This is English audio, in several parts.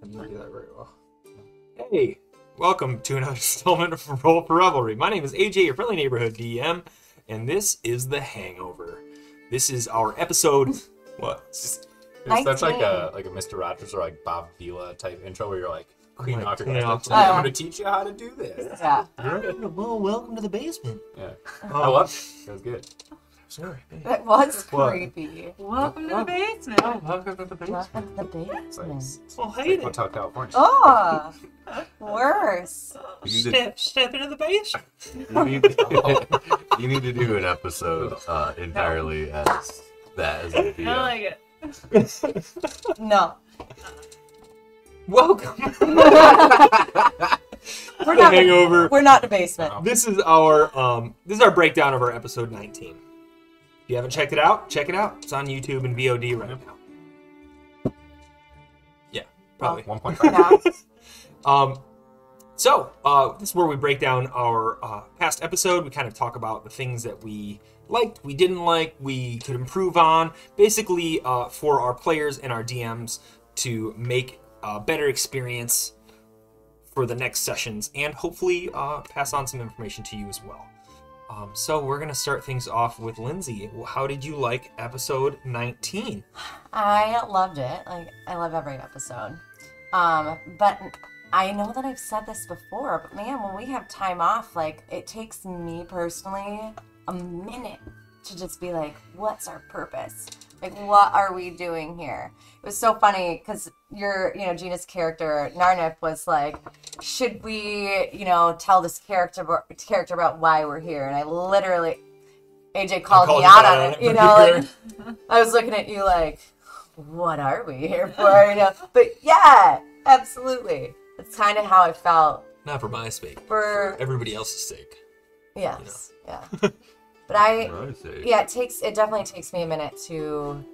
didn't do that very well. Hey, welcome to another installment of Roll for Revelry. My name is AJ, your friendly neighborhood DM, and this is The Hangover. This is our episode. What? That's like a Mr. Rogers or like Bob Vila type intro where you're like, clean off your hands. Oh, I'm going to teach you how to do this. Yeah. Well, welcome to the basement. Yeah. I love it. It was good. Sorry. It was What? creepy. Welcome to the basement. Oh, welcome to the basement. Welcome to the It's like, basement. it's Well, like hey there. Hotel California. Oh, worse. Step into the basement. You need to do an episode entirely as that as a I like it. No. Welcome. We're The not. Hangover. We're not in the basement. This is our breakdown of our episode 19. If you haven't checked it out, check it out. It's on YouTube and VOD right now. Yeah, probably. 1.5. Yeah. This is where we break down our past episode. We kind of talk about the things that we liked, we didn't like, we could improve on. Basically, for our players and our DMs to make a better experience for the next sessions, and hopefully pass on some information to you as well. So we're gonna start things off with Lindsay. How did you like episode 19? I loved it. Like, I love every episode. But I know that I've said this before, but man, when we have time off, like, it takes me personally a minute to just be like, what's our purpose? Like, what are we doing here? It was so funny because Gina's character, Narnip, was like, should we, tell this character about why we're here? And I literally, AJ called me out on it, like, I was looking at you like, what are we here for? But yeah, absolutely. That's kind of how I felt. Not for my sake, For everybody else's sake. Yes, yeah. But it definitely takes me a minute to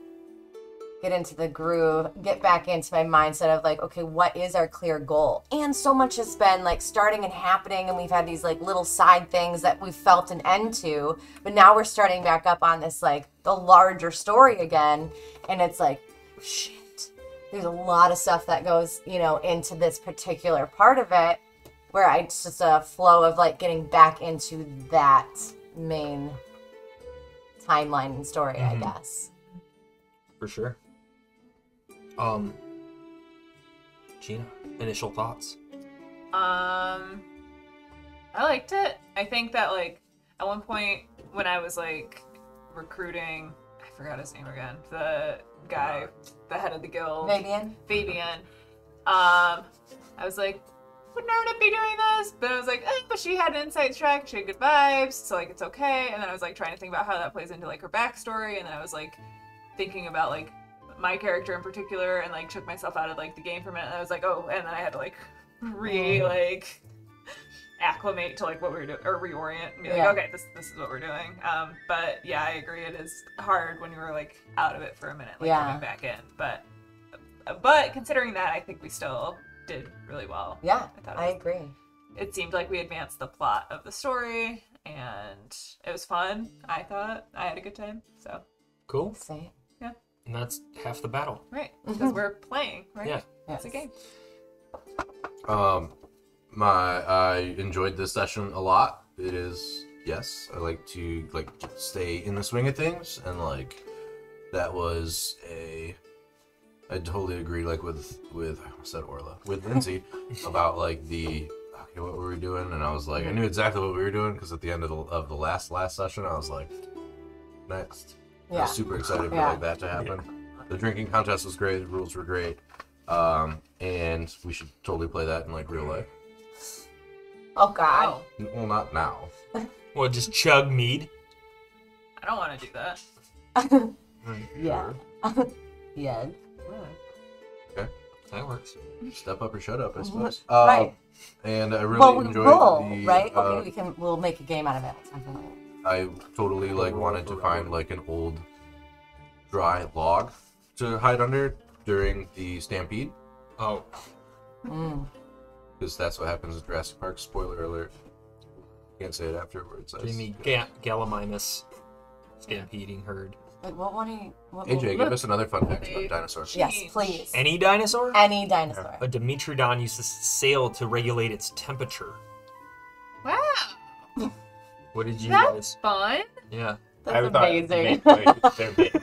get into the groove, get back into my mindset of like, okay, what is our clear goal? And so much has been like starting and happening, and we've had these like little side things that we've felt an end to, but now we're starting back up on this like the larger story again, and it's like, shit, there's a lot of stuff that goes, into this particular part of it, where it's just a flow of like getting back into that main timeline and story, I guess. For sure. Gina, initial thoughts? I liked it. I think that like at one point when I was like recruiting, I forgot his name again, the guy, the head of the guild, Fabian. I was like, would Narnip be doing this? But I was like, but she had an insight track, she had good vibes, so like it's okay. And then I was like trying to think about how that plays into like her backstory, and then I was like thinking about like my character in particular, and like took myself out of like the game for a minute, and I was like, oh, and then I had to like acclimate to like what we were doing, or reorient and be like, okay, this is what we're doing. But yeah, I agree, it is hard when you were like out of it for a minute, like coming back in. But considering that, I think we still did really well. Yeah, I agree. It seemed like we advanced the plot of the story, and it was fun. I thought I had a good time. So cool. Same. Yeah. And that's half the battle. Right, because we're playing, right? Yeah. It's a game. I enjoyed this session a lot. It is, yes, I like to stay in the swing of things, and like that was I totally agree, like with I said Orla, with Lindsay about like what were we doing, and I was like, I knew exactly what we were doing, because at the end of the last session I was like, next. I was super excited for like that to happen. The drinking contest was great, the rules were great, and we should totally play that in like real life. Oh god. Well, not now. Well, just chug mead. I don't want to do that. Yeah. Yeah. Okay. That works. Step up or shut up, I suppose. Right. And I really enjoyed the right? Okay, we'll make a game out of it. I totally wanted to find like an old dry log to hide under during the stampede. Oh. Because that's what happens in Jurassic Park. Spoiler alert. Can't say it afterwards. Gallimimus stampeding herd. Like, what one? What AJ, give us another fun fact about dinosaurs. Yes, please. Any dinosaur? Any dinosaur. A Dimetrodon used to sail to regulate its temperature. Wow. What did you That's guys? fun. Yeah. That's amazing. They're big.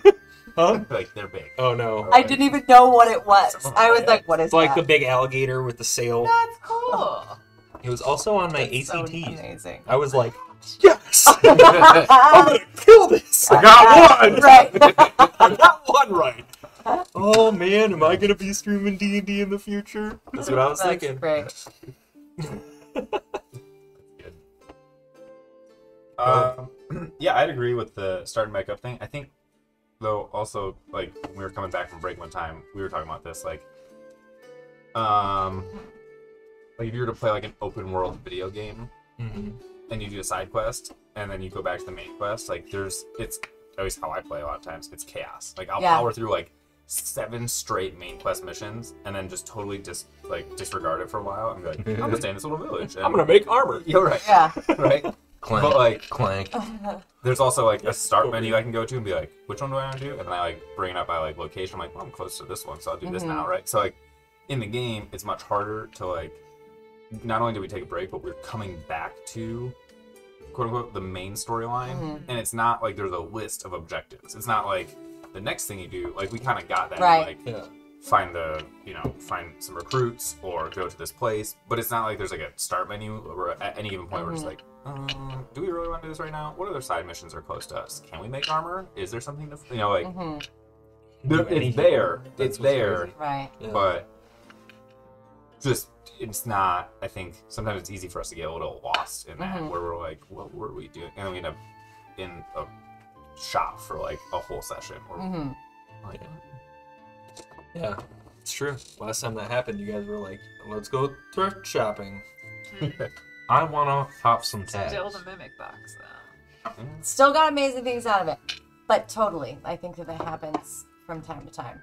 Huh? Like they're big. Oh no. I didn't even know what it was. I was like, what is It's like that? the big alligator with the sail. That's cool. It was also on my That's so ACTs. amazing. I was like, yes! I'm Ah, gonna kill this! I got one! right. I got one right! Oh man, am I gonna be streaming D&D in the future? That's what I was That's thinking. great. Good. Yeah, I'd agree with the starting back up thing. I think, though, also, like, when we were coming back from break one time, we were talking about this, like if you were to play, like, an open world video game, and you do a side quest, and then you go back to the main quest, like, it's always how I play a lot of times, it's chaos. Like, I'll power through, like, 7 straight main quest missions, and then just totally disregard it for a while, and be like, I'm gonna stay in this little village. And, I'm gonna make armor. You're right. Yeah. Right? Clank. But, like, Clank. there's also, like, a start menu I can go to and be like, which one do I want to do? And then I, like, bring it up by, like, location. I'm like, well, I'm close to this one, so I'll do this now, right? So, like, in the game, it's much harder to, like, not only do we take a break, but we're coming back to, quote-unquote, the main storyline. And it's not like there's a list of objectives. It's not like the next thing you do, like, we kind of got that. Right. Like, Yeah. find some recruits or go to this place. But it's not like there's, like, a start menu or at any given point we're just like, do we really want to do this right now? What other side missions are close to us? Can we make armor? is there something to, like, it's there. It's there. Right. Yeah. But just, it's not, I think, sometimes it's easy for us to get a little lost in that, where we're like, what were we doing? And then we end up in a shop for, like, a whole session. Or, like, Yeah, it's true. Last time that happened, you guys were like, let's go thrift shopping. I wanna pop some tags. Still the mimic box, though. Still got amazing things out of it. But totally, I think that happens from time to time.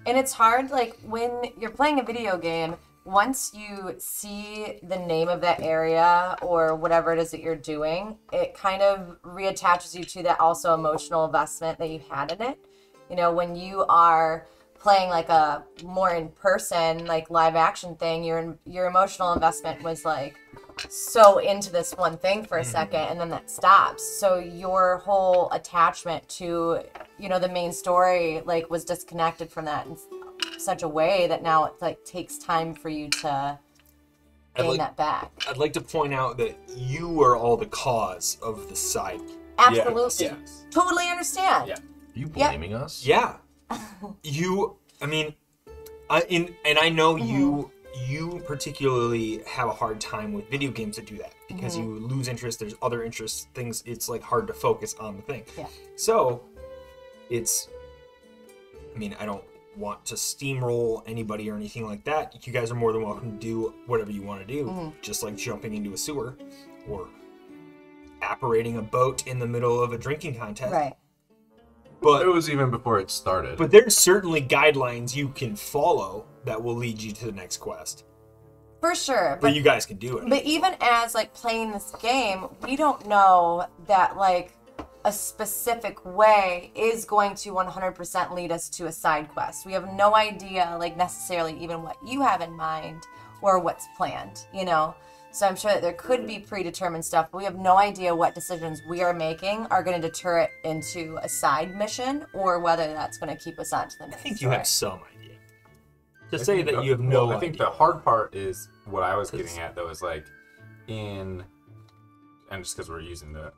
And it's hard, like, when you're playing a video game, once you see the name of that area or whatever it is that you're doing, it kind of reattaches you to that also emotional investment that you had in it. You know, when you are playing like a more in person, like live action thing, your emotional investment was like so into this one thing for a second, and then that stops. So your whole attachment to, you know, the main story, like, was disconnected from that in such a way that now it, like, takes time for you to gain that back. I'd like to point out that you are all the cause of the side. Absolutely. Yes. Totally understand. Yeah. Are you blaming us? Yeah. I mean, I know you particularly have a hard time with video games that do that because you lose interest. There's other interests, things. It's like hard to focus on the thing. Yeah. So I mean, I don't want to steamroll anybody or anything like that. You guys are more than welcome to do whatever you want to do, just like jumping into a sewer or apparating a boat in the middle of a drinking contest. Right. But It was even before it started. But there's certainly guidelines you can follow that will lead you to the next quest. For sure. But you guys can do it. But even as, like, playing this game, we don't know that, like, a specific way is going to 100% lead us to a side quest. We have no idea, like, necessarily even what you have in mind or what's planned, you know? So I'm sure that there could be predetermined stuff, but we have no idea what decisions we are making are going to deter it into a side mission or whether that's going to keep us on to the next I think you story. have some idea. To I say think that you have no I think idea. the hard part is what I was getting at, though, is like and just because we're using the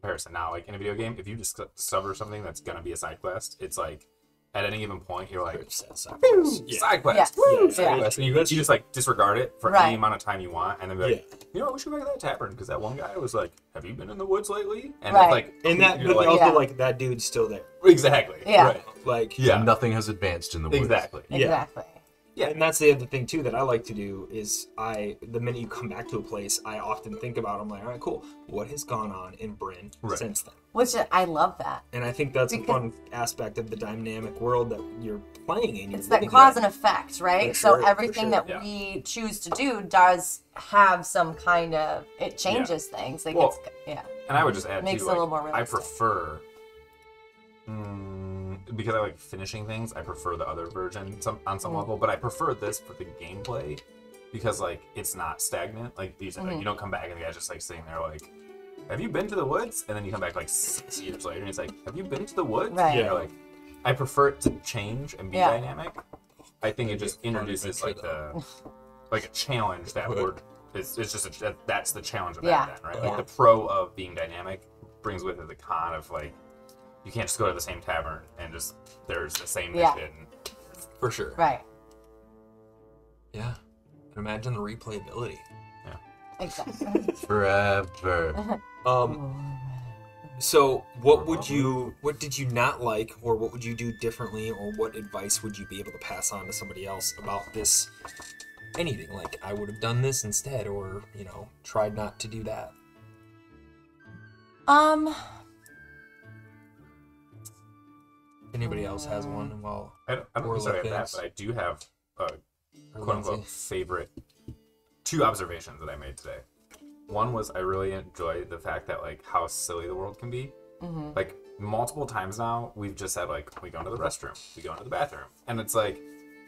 comparison now, like in a video game, if you just discover something that's gonna be a side quest, it's like at any given point you're like, Side side quest, Yes. woo, Yeah. side quest, and you just like disregard it for Right. any amount of time you want, and then be like, you know what, we should go to that tavern because that one guy was like, have you been in the woods lately? And Right. it's like, And that, you're but like, also Yeah. like that dude's still there. exactly, Yeah. right. Like, Yeah. Nothing has advanced in the woods. Exactly. Yeah. Exactly. Yeah. And that's the other thing too that I like to do is the minute you come back to a place, I often think about, I'm like, all right, cool. What has gone on in Bryn Right. since then? Which I love that. And I think that's a Because- fun aspect of the dynamic world that you're playing in. It's that cause and effect, right? For So sure, everything for that sure. we choose to do does have some kind of, it changes things. Like, Well, it's, yeah. And I would just add Makes too, it a little like, more I realistic. prefer because I like finishing things, I prefer the other version on some level, but I prefer this for the gameplay because like it's not stagnant. Like these, like, you don't come back and the guy's just like sitting there like, "Have you been to the woods?" And then you come back like 6 years later and he's like, "Have you been to the woods?" Right. Yeah. Like, I prefer it to change and be Yeah. dynamic. I think it just introduces like a challenge that we're. It's just that's the challenge of that then, right? Like the pro of being dynamic brings with it the con of like you can't just go to the same tavern and just there's the same mission. For sure. Right. Yeah. And imagine the replayability. Exactly. Forever. So what did you not like, or what would you do differently, or what advice would you be able to pass on to somebody else about this? Anything, like, I would have done this instead, or, you know, tried not to do that. Anybody else has one? Well, I don't necessarily have that, but I do have a quote unquote favorite 2 observations that I made today. One was I really enjoy the fact that like how silly the world can be. Like multiple times now we've just said like we go into the restroom, we go into the bathroom, and it's like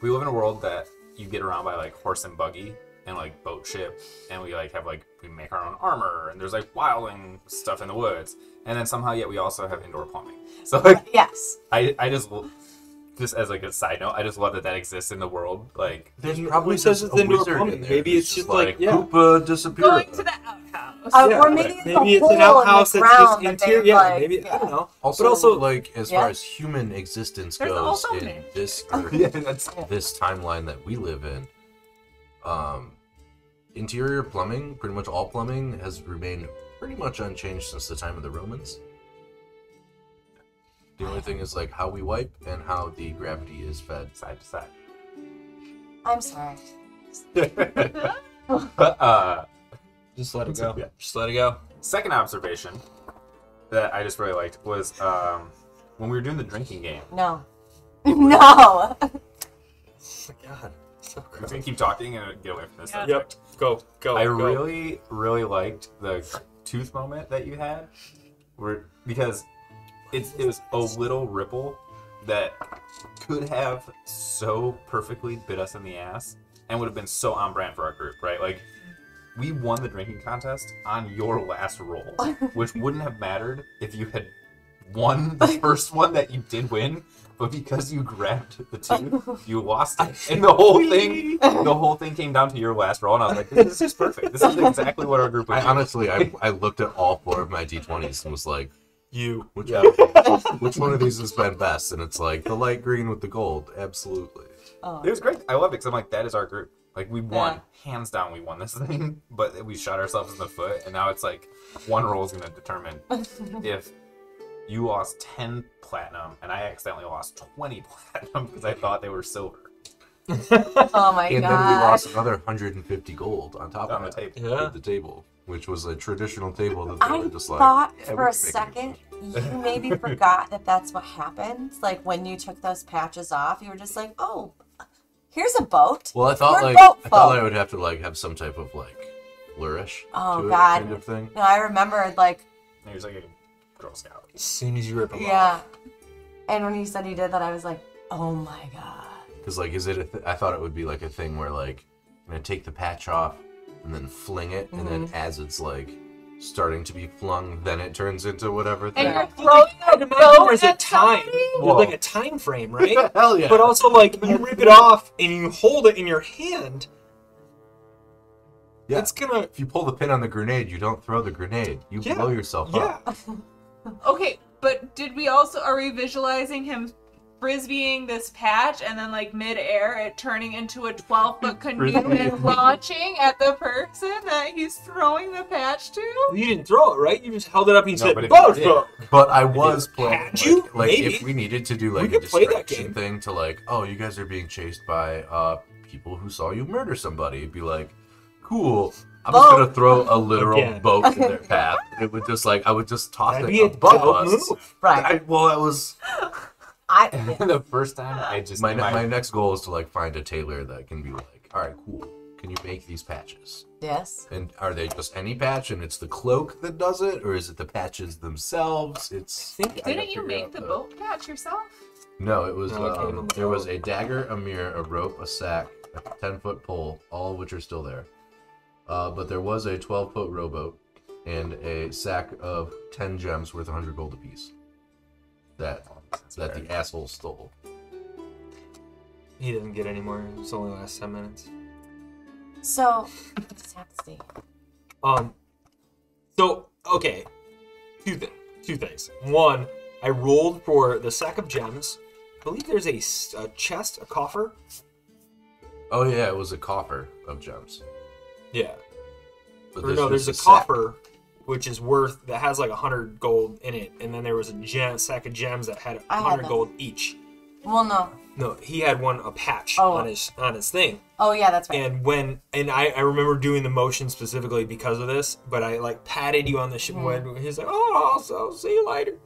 we live in a world that you get around by like horse and buggy and like boat ship, and we like have like we make our own armor, and there's like wilding stuff in the woods, and then somehow yet we also have indoor plumbing. So like Yes. I just as like a side note, I just love that exists in the world. Like There's Who probably says just it's a indoor wizard plumbing? in there Maybe who's it's just like, yeah. Koopa disappeared. Going to the outhouse. Or maybe it's maybe a it's an hole in outhouse the that's just ground that interior. they've, Yeah, like, maybe I don't know. Also, but also, like as Yeah. far as human existence There's goes also in me. this yeah, that's this timeline that we live in, interior plumbing, pretty much all plumbing, has remained pretty much unchanged since the time of the Romans. The only thing is like how we wipe and how the gravity is fed. side to side. I'm sorry. just let it go. Yeah. Just let it go. Second observation that I just really liked was when we were doing the drinking game. No. No. Oh my god. So I'm gross. just gonna keep talking and get away from this Yeah. subject. Yep. Go. I go. really liked the tooth moment that you had, because it was a little ripple that could have so perfectly bit us in the ass and would have been so on brand for our group, right? Like we won the drinking contest on your last roll, which wouldn't have mattered if you had won the first one that you did win, but because you grabbed the tooth, you lost it. And the whole thing came down to your last roll, and I was like, this is just perfect. This is exactly what our group would do. Honestly, I looked at all 4 of my d20s and was like, which, Yeah. which one of these has been best? And it's like the light green with the gold. Absolutely. Oh. It was great. I loved it because I'm like, that is our group. Like we won, hands down, we won this thing, but we shot ourselves in the foot, and now it's like one roll is going to determine if you lost 10 platinum and I accidentally lost 20 platinum because I thought they were silver Oh my And god. then we lost another 150 gold on top on of the it. table. Yeah. At the table, which was a traditional table that they I were just like. thought "Yeah, we for a can make it." second you maybe forgot that that's what happens. Like when you took those patches off, you were just like, "Oh, here's a boat." Well, I thought We're like boat I thought folk. I would have to like have some type of like flourish. Oh, to it God. kind of thing. No, I remembered like, And he was like a Girl Scout. As soon as you rip them yeah. off. And when you said you did that, I was like, "Oh my god." Because like, is it? I thought it would be like a thing where like I'm gonna take the patch off and then fling it, and then as it's like starting to be flung, then it turns into whatever thing. And you're throwing I'd a imagine boat there's a at time. somebody? There's Whoa. like a time frame, right? Hell yeah! But also, like, you rip it off and you hold it in your hand, yeah. it's gonna. If you pull the pin on the grenade, you don't throw the grenade. You Yeah. blow yourself Yeah. up. Okay, but did we also, are we visualizing him frisbeeing this patch and then like mid-air it turning into a 12-foot canoe Frisbee. and launching at the person that he's throwing the patch to? You didn't throw it, right? You just held it up and you No, said, but if "Boat you did- folk." But I was playing. Had you? Like Maybe. if we needed to do We like a could play that distraction game. thing to like, oh, you guys are being chased by people who saw you murder somebody. It'd be like, cool. I'm just Boat. gonna throw a literal Again. boat in their path. It would just like I would just toss That'd it be a above dope us. move. Right. Well, that was I The first time I just my next goal is to like find a tailor that can be like, all right, cool. Can you make these patches? yes. And are they just any patch and it's the cloak that does it, or is it the patches themselves? It's think- I gotta Didn't you figure make out the boat patch yourself? No, it was No, it came on the there was boat. a dagger, a mirror, a rope, a sack, a 10-foot pole, all of which are still there. But there was a 12-foot rowboat and a sack of 10 gems worth 100 gold apiece. That the asshole stole. He doesn't get any more. It's only the last 10 minutes. So, just have to see. So, okay. Two things. One, I rolled for the sack of gems. I believe there's a chest, a coffer. Oh yeah, it was a coffer of gems. Yeah. But Or this no, was there's a sack. coffer, which is that has like 100 gold in it. And then there was a sack of gems that had I had 100 that. gold each. Well, no. No, he had a patch Oh. on his thing. Oh, yeah, that's right. And I remember doing the motion specifically because of this, but I like patted you on the when he's like, oh, I'll see you later,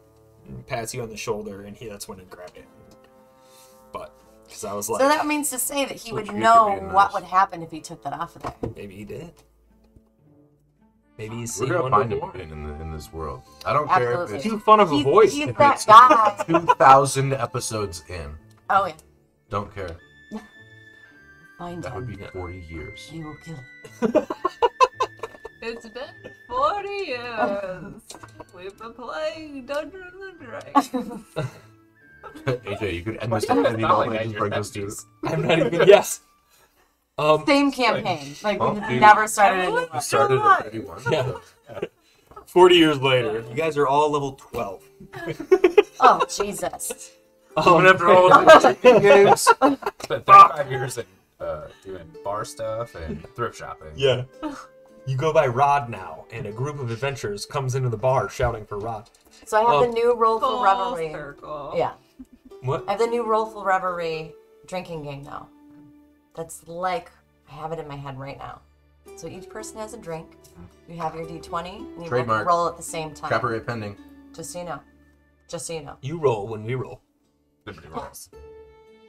and pats you on the shoulder, and that's when he grabbed it. But because I was like, So that means to say that he So would cute for know being what nice. would happen if he took that off of there. maybe he did. Maybe he's We're seen gonna one find him before. in this world. I don't care if Absolutely. it's Too fun of a voice. He's if that it's- guy. 2,000 episodes in. Oh, yeah. Don't care. Find That would him. be 40 years. He will kill him. It's been 40 years. We've been playing Dungeons and Dragons. AJ, you could end Why this do you any sound like moment that? and You're bring us to. 70s. I'm not even. Yes. Same campaign. Like, Well, we've dude. never started a new You one. started at 31. Yeah. 40 years later, you guys are all level 12. Oh, Jesus. Even after all of the drinking games. Spent 35 years in, doing bar stuff and thrift shopping. Yeah. You go by Rod now, and a group of adventurers comes into the bar shouting for Rod. So I have Oh. the new Roll for Full Revelry. circle. Yeah. What? I have the new Roll for Revelry drinking game now. That's like, I have it in my head right now. So each person has a drink. You have your D20, and you both Trademark. roll at the same time. Copyright pending. Just so you know. Just so you know. You roll when we roll. Liberty rolls.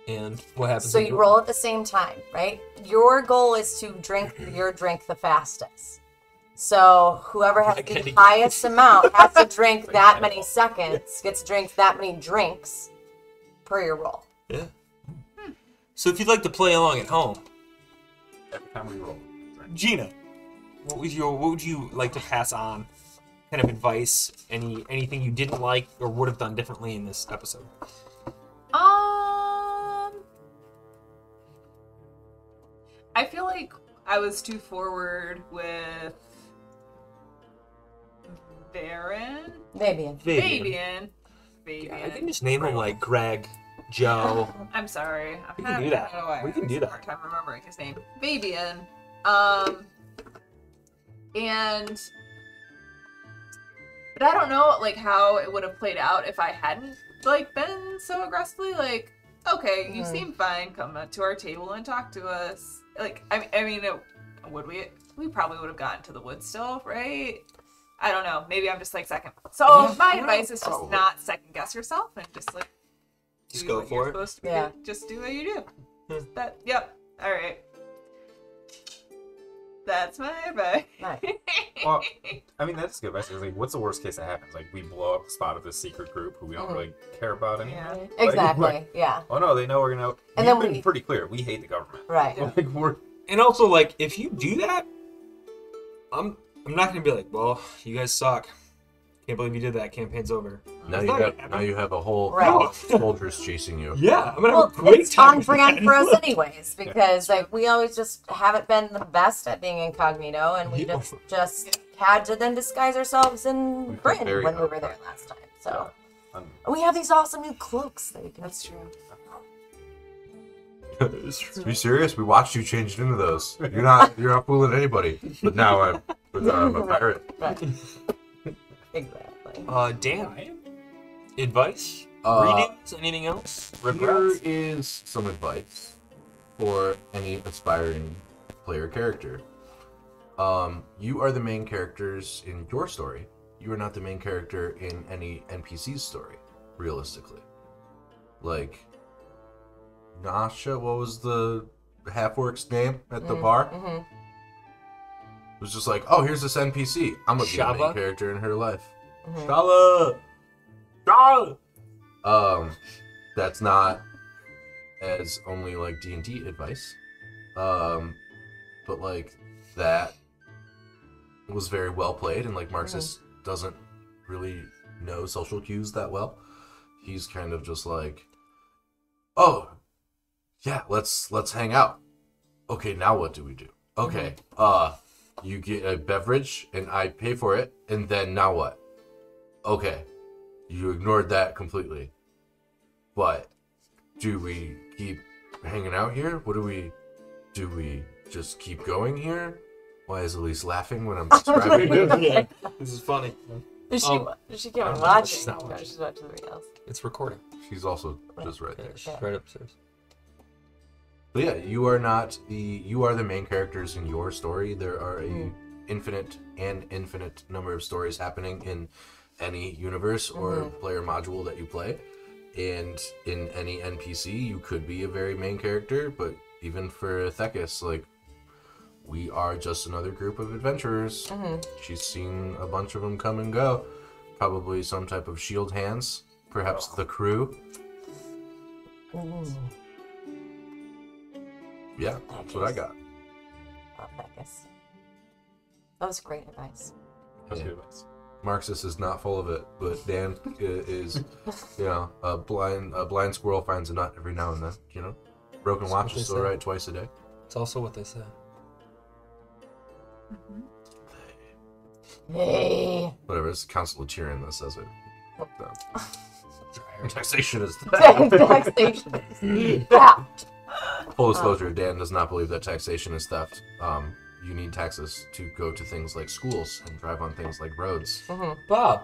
And what happens? So if you roll at the same time, right? Your goal is to drink your drink the fastest. So whoever has Like the Kenny. highest amount has to drink that many seconds, gets to drink that many drinks per your roll. Yeah. So if you'd like to play along at home, Every time we roll. drink. Gina, what would you like to pass on? Kind of advice? Anything you didn't like or would have done differently in this episode? I feel like I was too forward with Baron. Maybe. Fabian. I can just name them like Greg, Joe. I'm sorry. I'm We kind can of, do that. I don't know why We I'm can having do a that. hard time remembering his name. Fabian. And but I don't know like how it would have played out if I hadn't like been so aggressively like, okay, you seem fine, come up to our table and talk to us. Like I mean would we probably would have gotten to the woods still, right? I don't know. Maybe I'm just like second. So my advice is just Probably. not second guess yourself and just like Just do go what for you're it. supposed to be. Yeah. Just do what you do. Hmm. That. Yep. All right. That's my advice. Nice. Well, I mean, that's good advice. It's like, what's the worst case that happens? Like, we blow up the spot of this secret group who we don't really care about anymore. Yeah. Exactly. Like- Yeah. Oh no, they know we're gonna. And we've then been we- pretty clear. We hate the government. Right. Like we're. And also, like, if you do that, I'm not gonna be like, well, you guys suck. Can't believe you did that. Campaign's over. Now It's you not gonna have happen. now you have a whole Right. crowd of soldiers chasing you. Yeah, I'm gonna Well, have a great it's time. on with brand that. for us anyways, because like we always just haven't been the best at being incognito, and we Yeah. just had to then disguise ourselves in We've Britain been very when we were upfront. there last time. So Um, and we have these awesome new cloaks that we can. That's true. To be serious, we watched you change into those. You're not fooling anybody. But now I'm a pirate. Right. Exactly. Dan, advice? Readings? Anything else? Here Regrets? is some advice for any aspiring player character. You are the main characters in your story. You are not the main character in any NPC's story, realistically. Like, Nasha, what was the half-orc's name at the bar? Mm-hmm. It was just like, oh, here's this NPC. I'm gonna be the Shava? main character in her life. Mhm. Shala! Shala! that's not as only like D&D advice, but like that was very well played, and like Marxus doesn't really know social cues that well. He's kind of just like, oh yeah, let's hang out. Okay, now what do we do? Okay, you get a beverage and I pay for it, and then now what? Okay, you ignored that completely. But do we keep hanging out here? Do we just keep going here? Why is Elise laughing when I'm describing this? Yeah, this is funny. Is she can't no, watch she's it. not No, watching. she's watching something else. It's recording. She's also just right there. She's right upstairs. But yeah, you are the main characters in your story. There are a infinite number of stories happening in any universe or player module that you play. And in any NPC, you could be a very main character, but even for Thekis, like, we are just another group of adventurers. She's seen a bunch of them come and go. Probably some type of shield hands, perhaps the crew. Yeah, that's what I got. Beckus. That was great advice. That's Yeah. good advice. Marxus is not full of it, but Dan is, a blind squirrel finds a nut every now and then, Broken That's watch what they is still say. right twice a day. It's also what they said. Hey. Whatever, it's the Council of Tyrion that says it. So. Taxation is Taxation is theft. Full disclosure, Dan does not believe that taxation is theft. You need taxes to go to things like schools and drive on things like roads. Bob.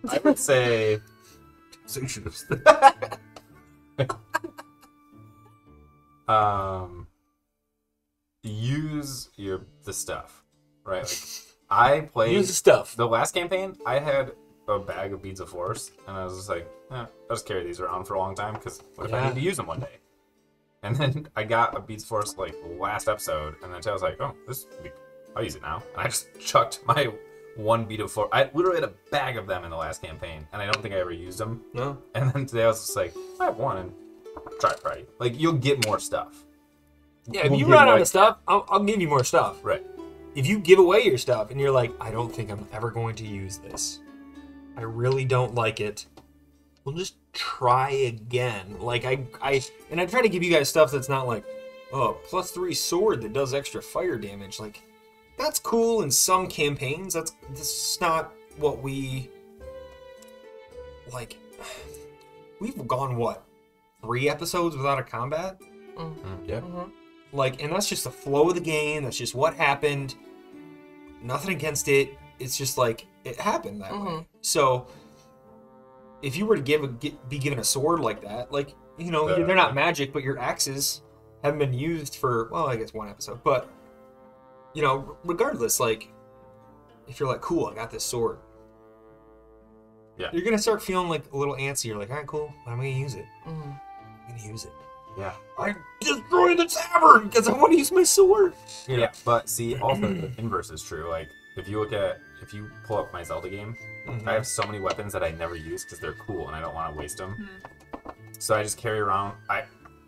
I would say Taxation is use the stuff, right? Like, I played Use the stuff. the last campaign. I had a bag of beads of force, and I was just like, I'll just carry these around for a long time because what if I Yeah. need to use them one day? And then I got a beads of force like last episode, and then I was like, I'll use it now. And I just chucked my one bead of force. I literally had a bag of them in the last campaign, and I don't think I ever used them. No. And then today I was just like, I have one, and try it, Friday. Like, you'll get more stuff. Yeah, if We'll you give, run out like- of stuff, I'll give you more stuff. Right. If you give away your stuff and you're like, I don't think I'm ever going to use this, I really don't like it, we'll just try again. Like, I try to give you guys stuff that's not like, oh, +3 sword that does extra fire damage. Like, that's cool in some campaigns. That's not what we, like, we've gone, what, 3 episodes without a combat? Yeah. Like, and that's just the flow of the game. That's just what happened. Nothing against it. It's just like it happened that way. So, if you were to be given a sword like that, like, they're not magic, but your axes haven't been used for, well, I guess 1 episode. But regardless, like, if you're like, cool, I got this sword. Yeah. You're gonna start feeling like a little antsy. You're like, all right, cool. I'm gonna use it. I'm gonna use it. Yeah. I destroyed the tavern because I want to use my sword. Yeah, but see, also the inverse is true. Like, if you pull up my Zelda game, I have so many weapons that I never use because they're cool and I don't want to waste them. So I just carry around.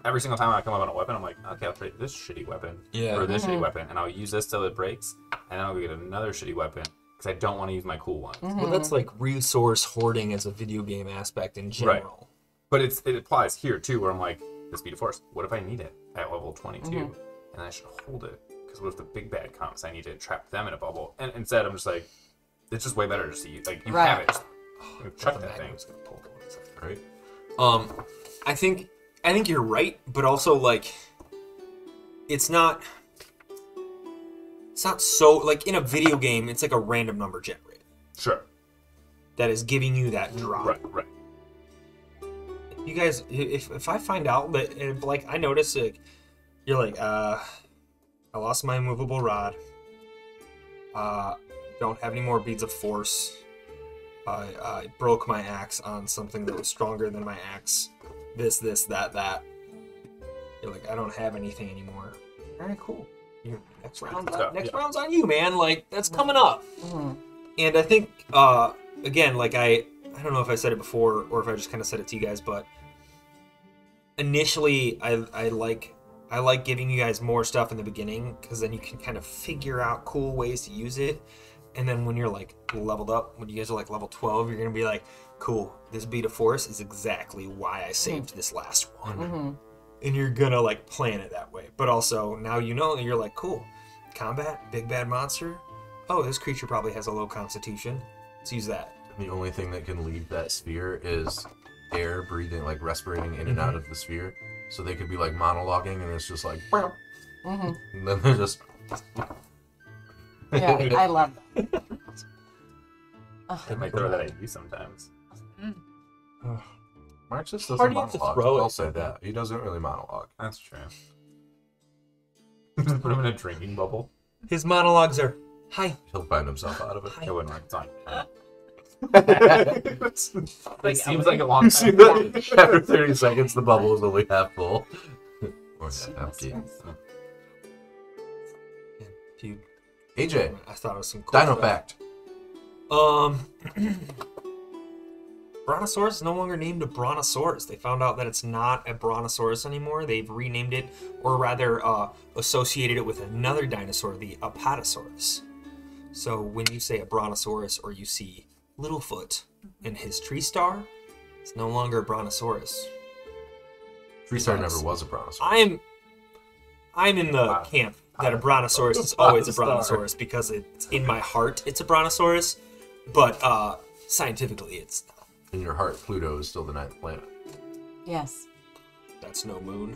Every single time I come up on a weapon, I'm like, okay, I'll trade this shitty weapon for this shitty weapon, and I'll use this till it breaks, and then I'll go get another shitty weapon because I don't want to use my cool one. Well, that's like resource hoarding as a video game aspect in general. But it applies here too, where I'm like, this speed of force. What if I need it at level 22, and I should hold it? Because what if the big bad comes? I need to trap them in a bubble. And instead, I'm just like, it's just way better to see you have it. Just, chuck that thing. Right. I think you're right, but also like, it's not so like in a video game. It's like a random number generator Sure. that is giving you that drop. Right. You guys, if I find out that, if, like, I notice, like, you're like, I lost my immovable rod. Don't have any more beads of force. I broke my axe on something that was stronger than my axe. This, that. You're like, I don't have anything anymore. All right, cool. Next round's on you, man. Like, that's coming up. And I think, again, like, I don't know if I said it before or if I just kind of said it to you guys, but initially I like giving you guys more stuff in the beginning because then you can kind of figure out cool ways to use it. And then when you're like leveled up, when you guys are like level 12, you're gonna be like, cool, this beat of force is exactly why I saved this last one. And you're gonna like plan it that way. But also now you know, you're like, cool, combat, big bad monster. Oh, this creature probably has a low constitution. Let's use that. The only thing that can leave that sphere is air breathing, like respirating in and out of the sphere. So they could be like monologuing, and it's just like, and then they're just. Yeah, I love that. I might throw that at you sometimes. Mark just How doesn't do you have to monologue. throw it? I'll say that. He doesn't really monologue. That's true. Just put him in a drinking bubble. His monologues are, hi. He'll find himself out of it. It wouldn't work. It's on. Like, It seems like a long See time. that? After 30 seconds, the bubble is only half full. Or half empty. Dude, AJ, I thought it was some cool Dino stuff. Fact. Brontosaurus is no longer named a Brontosaurus. They found out that it's not a Brontosaurus anymore. They've renamed it, or rather associated it with another dinosaur, the Apatosaurus. So when you say a Brontosaurus or you see Littlefoot in his tree star, it's no longer a Brontosaurus. Freestar never was a brontosaurus. I'm in the camp that a Brontosaurus is always a Brontosaurus because it's in my heart it's a Brontosaurus, but scientifically it's not. In your heart, Pluto is still the ninth planet. Yes. That's no moon.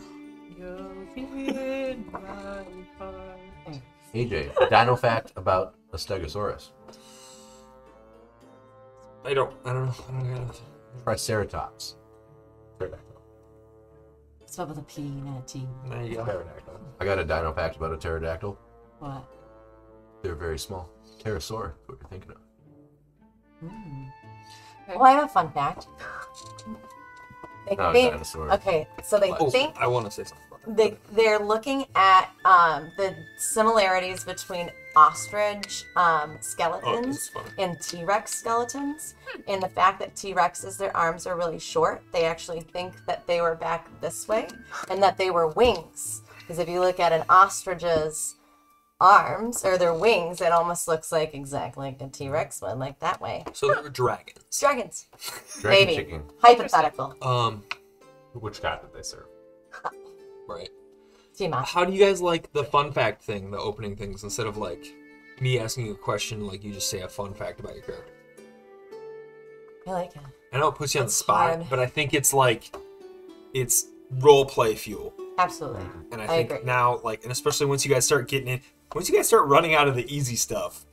AJ, Dino Fact about a Stegosaurus. I don't know. Triceratops. Spelled with a P, not a T. There you go. Pterodactyl. I got a Dino Fact about a pterodactyl. What? They're very small. Pterosaur, what you're thinking of. Well, I have a fun fact. They Not a think, dinosaur. okay, so they Oh, think I want to say something about that. they're looking at the similarities between ostrich Oh, this skeletons is funny. and T-Rex skeletons, and the fact that T-Rexes, their arms are really short. They actually think that they were back this way and that they were wings. Because if you look at an ostrich's arms or their wings, it almost looks like exactly like a T-Rex one, like that way. So they were dragons. Dragons. Dragon Maybe. chicken. Hypothetical. Which god did they serve? Right. Tima. How do you guys like the fun fact thing, the opening things, instead of like me asking you a question, like you just say a fun fact about your character? I like it. I know it puts you on the It's spot, hard. but I think it's like it's role play fuel. Absolutely. And I I think agree. now, like, and especially once you guys start getting in, once you guys start running out of the easy stuff,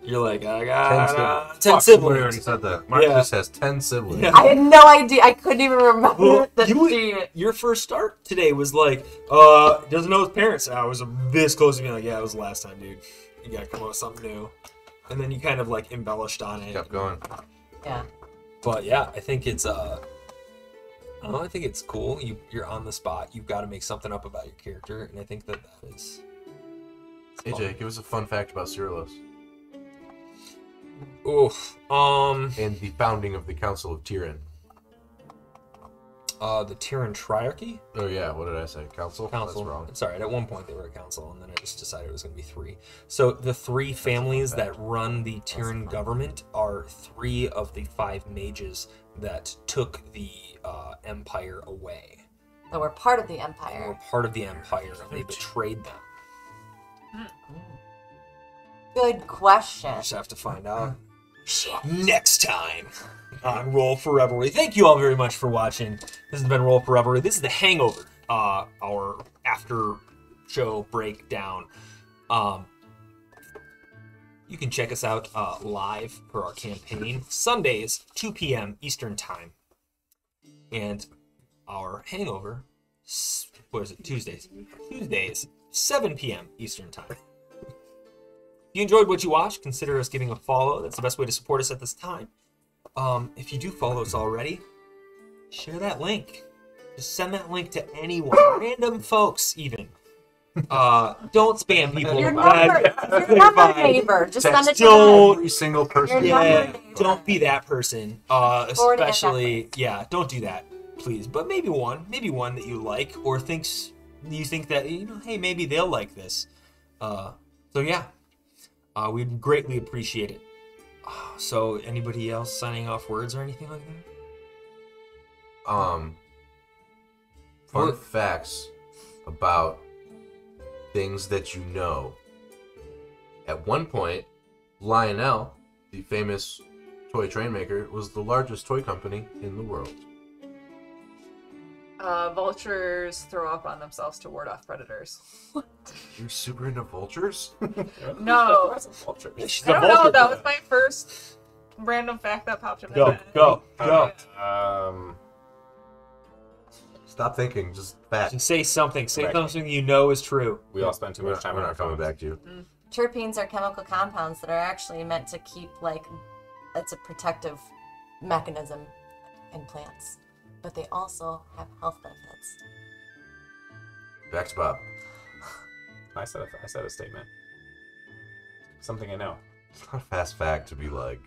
you're like, I got 10 Fuck, siblings. We already said that. Mark Yeah. just has 10 siblings. Yeah. I had no idea. I couldn't even remember Well, the your first start today was like, doesn't know his parents. I was this close to being like, yeah, it was the last time, dude. You gotta come up with something new. And then you kind of like embellished on it. Kept going. Yeah. But yeah, I think it's I think it's cool. You're on the spot. You've got to make something up about your character, and I think that is. AJ, give us a fun fact about Cyrillus Oof. and the founding of the Council of Tyrion. The Tyrion Triarchy? Oh yeah, what did I say? Council? Council. That's wrong. Sorry, at one point they were a council, and then I just decided it was going to be 3. So the 3 families that run the Tyrion government are 3 of the 5 mages that took the empire away. So we're part of the They were empire. part of the empire, and they betrayed them. Good question. Just have to find out. Shit. Next time on Roll for Revelry. Thank you all very much for watching. This has been Roll for Revelry. This is the Hangover, our after show breakdown. You can check us out live for our campaign Sundays, 2 p.m. Eastern Time, and our Hangover. What is it? Tuesdays, 7 p.m. Eastern Time. If you enjoyed what you watched, consider us giving a follow. That's the best way to support us at this time. If you do follow us already, share that link. Just send that link to anyone, random folks even. Don't spam people. Your number neighbor. Just send it to Don't- them. Every single person. Your Yeah. number neighbor. don't be that person. Forward and Especially, backwards. yeah, don't do that, please. But maybe one that you like or you think that hey, maybe they'll like this. So yeah, we'd greatly appreciate it. So anybody else signing off words or anything like that? Fun What? facts about things that you know. At one point, Lionel, the famous toy train maker, was the largest toy company in the world. Vultures throw up on themselves to ward off predators. You're super into vultures? No. That's a vulture. She's I a don't know. vulture That girl. was my first random fact that popped in my Go, head. go. Stop thinking, just fact. And say something. Say Right. something you know is true. We all spend too much time We're on our not coming phones. back to you. Terpenes are chemical compounds that are actually meant to keep, like, it's a protective mechanism in plants. But they also have health benefits. Back to Bob. I said a statement. Something I know. It's not a fast fact to be like,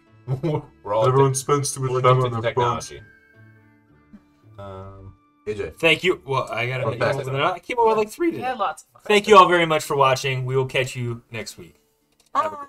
We're all everyone spends too we're much time addicted on to their phones. technology. AJ. Thank you. Well, I got Fun to. fact. I came up with like 3 We today. had lots of fun. Thank you all very much for watching. We will catch you next week. Bye.